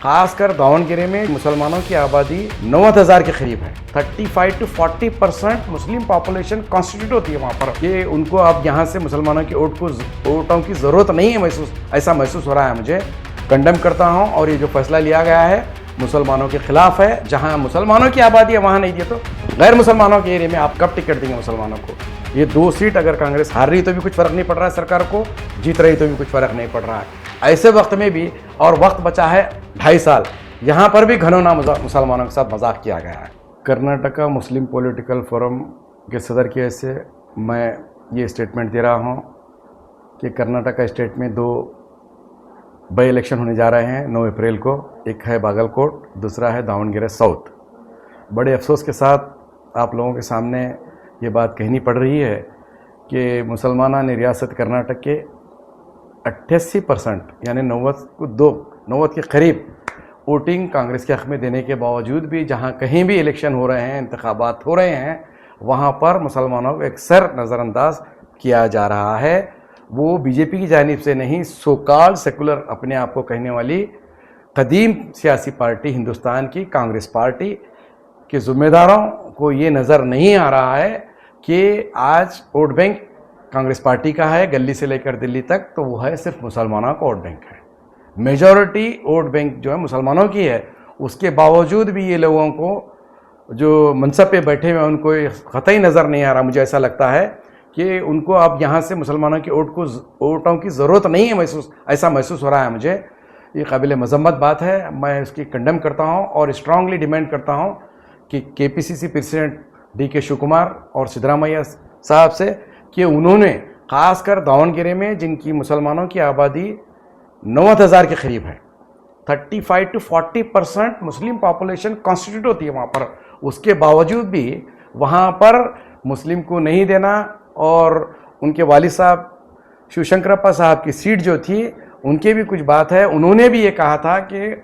खासकर दावणगेरे में मुसलमानों की आबादी 90,000 के करीब है। 35 to 40% मुस्लिम पॉपुलेशन कॉन्स्टिट्यूट होती है वहाँ पर। ये उनको अब यहाँ से मुसलमानों की वोटों की ज़रूरत नहीं है, ऐसा महसूस हो रहा है मुझे। कंडेम करता हूँ और ये जो फैसला लिया गया है मुसलमानों के खिलाफ है। जहाँ मुसलमानों की आबादी है वहाँ नहीं दिए तो गैर मुसलमानों के एरिया में आप कब टिकट देंगे मुसलमानों को? ये 2 सीट अगर कांग्रेस हार रही तो भी कुछ फ़र्क नहीं पड़ रहा है सरकार को, जीत रही तो भी कुछ फ़र्क नहीं पड़ रहा है। ऐसे वक्त में भी, और वक्त बचा है 2.5 साल, यहाँ पर भी घनौना मुसलमानों के साथ मजाक किया गया है। कर्नाटका मुस्लिम पॉलिटिकल फोरम के सदर की वजह से मैं ये स्टेटमेंट दे रहा हूँ कि कर्नाटका स्टेट में 2 बाई इलेक्शन होने जा रहे हैं 9 अप्रैल को। एक है बागलकोट, दूसरा है दावणगेरे साउथ। बड़े अफसोस के साथ आप लोगों के सामने ये बात कहनी पड़ रही है कि मुसलमाना ने रियासत कर्नाटक के 88% यानी 90 के करीब वोटिंग कांग्रेस के हक़ में देने के बावजूद भी जहां कहीं भी इलेक्शन हो रहे हैं, इंतखाबात हो रहे हैं, वहां पर मुसलमानों को अक्सर नज़रअंदाज किया जा रहा है। वो बीजेपी की जानिब से नहीं, सोकाल सेकुलर अपने आप को कहने वाली कदीम सियासी पार्टी हिंदुस्तान की कांग्रेस पार्टी के ज़िम्मेदारों को ये नज़र नहीं आ रहा है कि आज वोट बैंक कांग्रेस पार्टी का है, गली से लेकर दिल्ली तक, तो वो है सिर्फ मुसलमानों का वोट बैंक है। मेजॉरिटी वोट बैंक जो है मुसलमानों की है, उसके बावजूद भी ये लोगों को जो मनसब पे बैठे हुए हैं उनको कतई नज़र नहीं आ रहा। मुझे ऐसा लगता है कि उनको अब यहाँ से मुसलमानों की वोटों की ज़रूरत नहीं है, ऐसा महसूस हो रहा है मुझे। ये काबिल मजम्मत बात है, मैं उसकी कंडेम करता हूँ और स्ट्रांगली डिमांड करता हूँ कि केपीसीसी प्रेसिडेंट डी.के. शिवकुमार और सिद्धरामैया साहब से कि उन्होंने खासकर दावणगेरे में जिनकी मुसलमानों की आबादी 90,000 के करीब है, 35 to 40% मुस्लिम पॉपुलेशन कॉन्स्टिट्यूट होती है वहाँ पर, उसके बावजूद भी वहाँ पर मुस्लिम को नहीं देना और उनके वालिद साहब शिवशंकरप्पा साहब की सीट जो थी उनके भी कुछ बात है। उन्होंने भी ये कहा था कि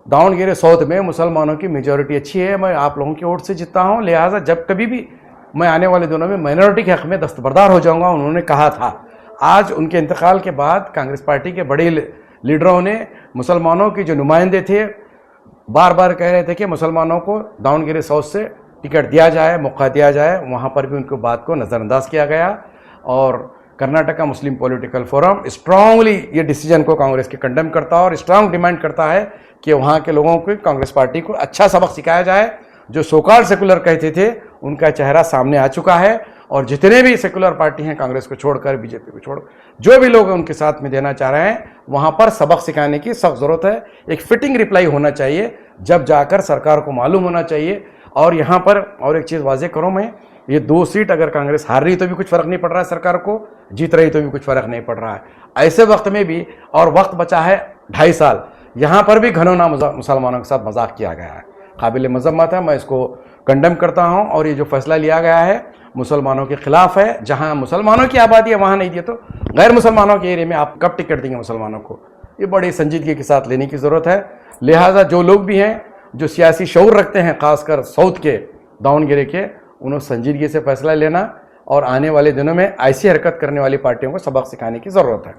दावणगेरे साउथ में मुसलमानों की मेजॉरिटी अच्छी है, मैं आप लोगों के वोट से जीता हूँ, लिहाजा जब कभी भी मैं आने वाले दिनों में माइनॉरिटी के हक़ में दस्तबरदार हो जाऊंगा, उन्होंने कहा था। आज उनके इंतकाल के बाद कांग्रेस पार्टी के बड़े लीडरों ने मुसलमानों के जो नुमाइंदे थे बार बार कह रहे थे कि मुसलमानों को दावणगेरे साउथ से टिकट दिया जाए, मौका दिया जाए। वहाँ पर भी उनको बात को नज़रअंदाज किया गया और कर्नाटका मुस्लिम पॉलिटिकल फोरम स्ट्रांगली ये डिसीजन को कांग्रेस के कंडेम करता है और स्ट्रांग डिमांड करता है कि वहाँ के लोगों को कांग्रेस पार्टी को अच्छा सबक सिखाया जाए। जो सोकाल सेकुलर कहते थे उनका चेहरा सामने आ चुका है और जितने भी सेकुलर पार्टी हैं कांग्रेस को छोड़कर, बीजेपी को छोड़, जो भी लोग उनके साथ में देना चाह रहे हैं, वहाँ पर सबक सिखाने की सख्त ज़रूरत है। एक फिटिंग रिप्लाई होना चाहिए, जब जाकर सरकार को मालूम होना चाहिए। और यहाँ पर और एक चीज़ वाजे करूँ मैं, ये 2 सीट अगर कांग्रेस हार रही तो भी कुछ फ़र्क नहीं पड़ रहा है सरकार को, जीत रही तो भी कुछ फ़र्क नहीं पड़ रहा है। ऐसे वक्त में भी, और वक्त बचा है 2.5 साल, यहाँ पर भी घनौना मुसलमानों के साथ मजाक किया गया है। काबिल मजम्मत है, मैं इसको कंडेम करता हूँ और ये जो फैसला लिया गया है मुसलमानों के खिलाफ है। जहाँ मुसलमानों की आबादी है वहाँ नहीं दिए तो गैर मुसलमानों के एरिया में आप कब टिकट देंगे मुसलमानों को? ये बड़ी संजीदगी के साथ लेने की ज़रूरत है। लिहाजा जो लोग भी हैं जो सियासी शऊर रखते हैं, खासकर साउथ के दावणगेरे के, उन्हें संजीदगी से फैसला लेना और आने वाले दिनों में ऐसी हरकत करने वाली पार्टियों को सबक सिखाने की ज़रूरत है।